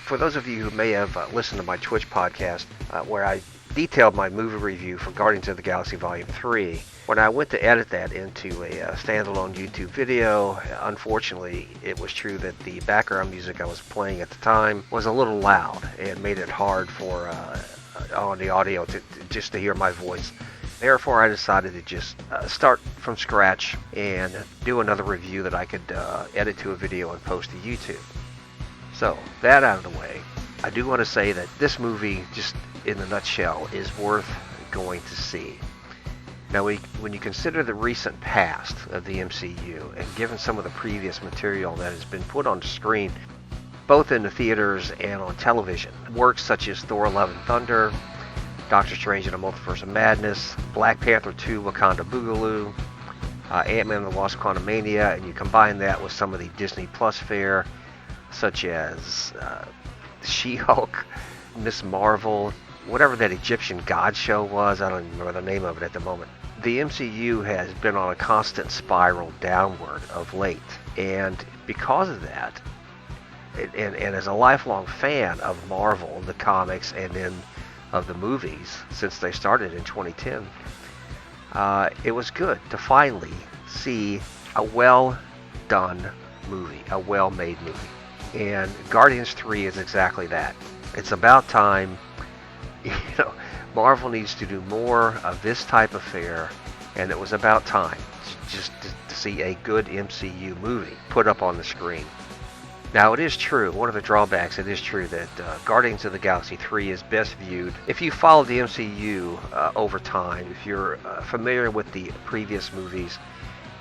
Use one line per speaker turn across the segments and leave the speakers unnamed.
For those of you who may have listened to my Twitch podcast, where I detailed my movie review for Guardians of the Galaxy Volume 3, when I went to edit that into a standalone YouTube video, unfortunately, it was true that the background music I was playing at the time was a little loud and made it hard for on the audio just to hear my voice. Therefore, I decided to just start from scratch and do another review that I could edit to a video and post to YouTube. So, that out of the way, I do want to say that this movie, just in a nutshell, is worth going to see. Now, when you consider the recent past of the MCU, and given some of the previous material that has been put on the screen, both in the theaters and on television, works such as Thor: Love and Thunder, Doctor Strange in the Multiverse of Madness, Black Panther 2: Wakanda Boogaloo, Ant-Man and the Wasp: Quantumania, and you combine that with some of the Disney Plus fare, such as She-Hulk, Miss Marvel, whatever that Egyptian god show was, I don't even remember the name of it at the moment. The MCU has been on a constant spiral downward of late, and because of that, and as a lifelong fan of Marvel, the comics, and then of the movies since they started in 2010, it was good to finally see a well-done movie, a well-made movie. And Guardians 3 is exactly that. It's about time. Marvel needs to do more of this type of fare, and it was about time just to see a good MCU movie put up on the screen. Now, it is true, one of the drawbacks, it is true that Guardians of the Galaxy 3 is best viewed if you follow the MCU over time, if you're familiar with the previous movies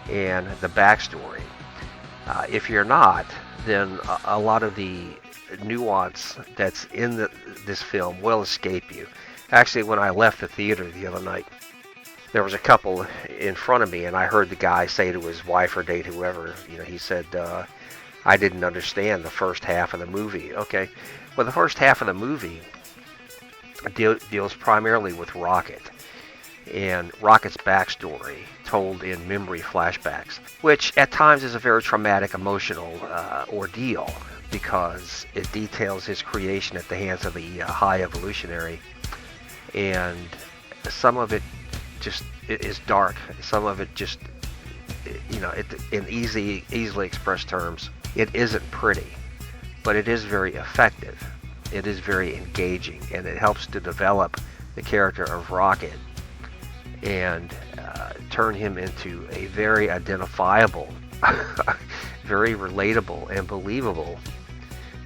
and the backstory. If you're not, then a lot of the nuance that's in this film will escape you. Actually, when I left the theater the other night, there was a couple in front of me, and I heard the guy say to his wife or date, whoever, he said, I didn't understand the first half of the movie. Okay, well, the first half of the movie deals primarily with Rocket and Rocket's backstory told in memory flashbacks, which at times is a very traumatic, emotional ordeal because it details his creation at the hands of the High Evolutionary, and some of it just is dark. Some of it just, in easily expressed terms, it isn't pretty, but it is very effective. It is very engaging, and it helps to develop the character of Rocket and turn him into a very identifiable, very relatable and believable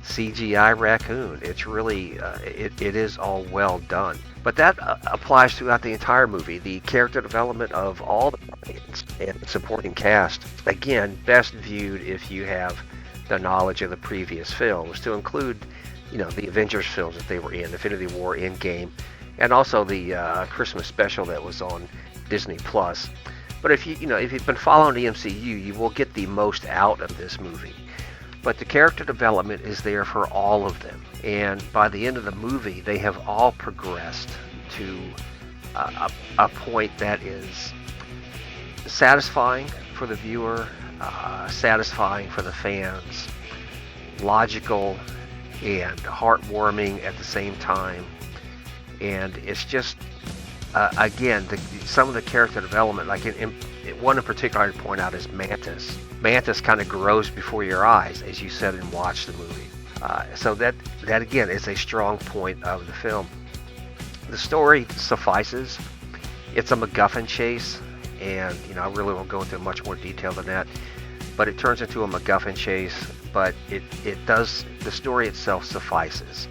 CGI raccoon. It's really, it is all well done. But that applies throughout the entire movie. The character development of all the audience and supporting cast, again, best viewed if you have the knowledge of the previous films, to include, the Avengers films that they were in, Infinity War, Endgame, and also the Christmas special that was on Disney Plus. But if you've been following the MCU, you will get the most out of this movie. But the character development is there for all of them, and by the end of the movie, they have all progressed to a point that is satisfying for the viewer, satisfying for the fans, logical and heartwarming at the same time. And it's just, again, some of the character development, like one in particular I'd point out is Mantis. Mantis kind of grows before your eyes as you sit and watch the movie. So that again is a strong point of the film. The story suffices. It's a MacGuffin chase, and I really won't go into much more detail than that. But it turns into a MacGuffin chase. But the story itself suffices.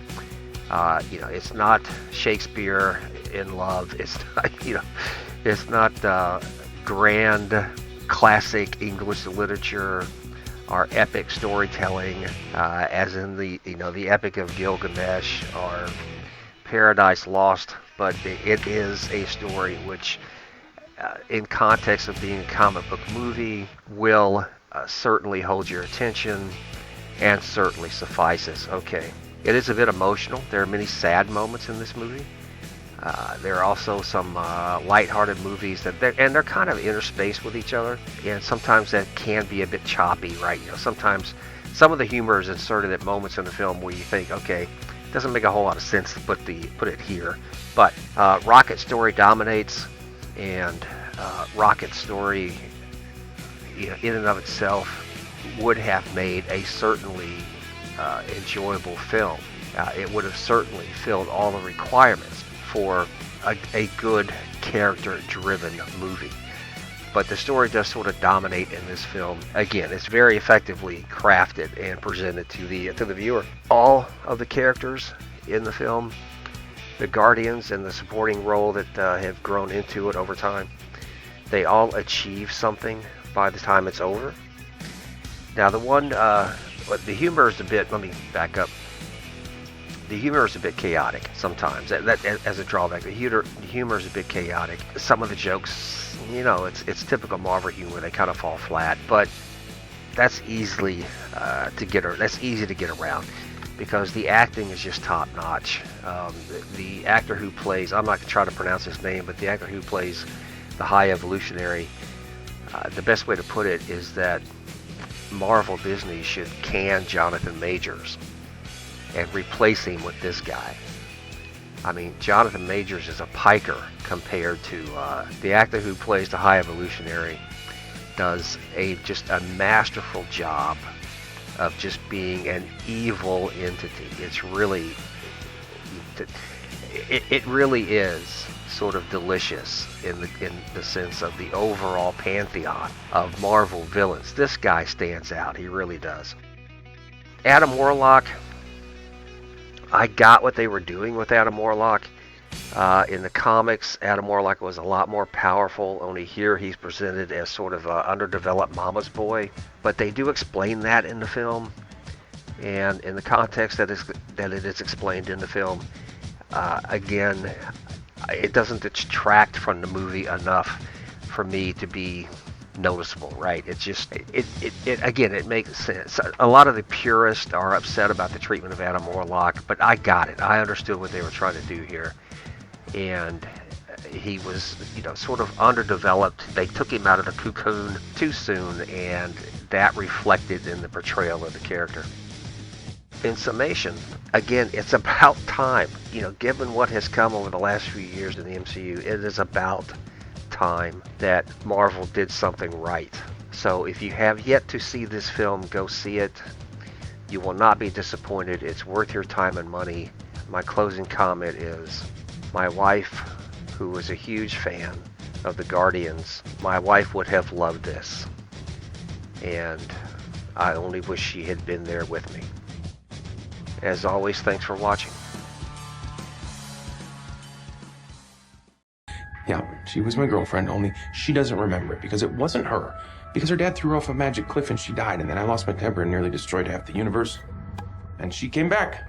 It's not Shakespeare in love. It's not, it's not grand classic English literature or epic storytelling, as in the Epic of Gilgamesh or Paradise Lost. But it is a story which, in context of being a comic book movie, will certainly hold your attention and certainly suffices. Okay. It is a bit emotional. There are many sad moments in this movie. There are also some lighthearted movies they're kind of interspaced with each other, and sometimes that can be a bit choppy, right? Sometimes Some of the humor is inserted at moments in the film where you think, okay, it doesn't make a whole lot of sense to put it here. But Rocket's story dominates, and Rocket's story, in and of itself, would have made a certainly enjoyable film. It would have certainly filled all the requirements for a good character-driven movie. But the story does sort of dominate in this film. Again, it's very effectively crafted and presented to the viewer. All of the characters in the film, the Guardians and the supporting role that have grown into it over time, they all achieve something by the time it's over. Now, the humor is a bit. Let me back up. The humor is a bit chaotic sometimes. That as a drawback, the humor is a bit chaotic. Some of the jokes, it's typical Marvel humor. They kind of fall flat, but that's easy to get around because the acting is just top notch. The actor who plays, I'm not going to try to pronounce his name, but the actor who plays the High Evolutionary, the best way to put it is that Marvel Disney should can Jonathan Majors and replace him with this guy. I mean, Jonathan Majors is a piker compared to the actor who plays the High Evolutionary. Does just a masterful job of just being an evil entity. It's really, it really is sort of delicious in the sense of the overall pantheon of Marvel villains. This guy stands out. He really does. Adam Warlock. I got what they were doing with Adam Warlock. In the comics, Adam Warlock was a lot more powerful, only here he's presented as sort of an underdeveloped mama's boy. But they do explain that in the film, and in the context that it is explained in the film, again, it doesn't detract from the movie enough for me to be noticeable, right? It's just, it makes sense. A lot of the purists are upset about the treatment of Adam Warlock, but I got it. I understood what they were trying to do here. And he was, sort of underdeveloped. They took him out of the cocoon too soon, and that reflected in the portrayal of the character. In summation, again, it's about time. Given what has come over the last few years in the MCU, it is about time that Marvel did something right. So if you have yet to see this film, go see it. You will not be disappointed. It's worth your time and money. My closing comment is, my wife, who was a huge fan of the Guardians, my wife would have loved this. And I only wish she had been there with me. As always, thanks for watching.
Yeah, she was my girlfriend, only she doesn't remember it because it wasn't her. Because her dad threw her off a magic cliff and she died, and then I lost my temper and nearly destroyed half the universe. And she came back.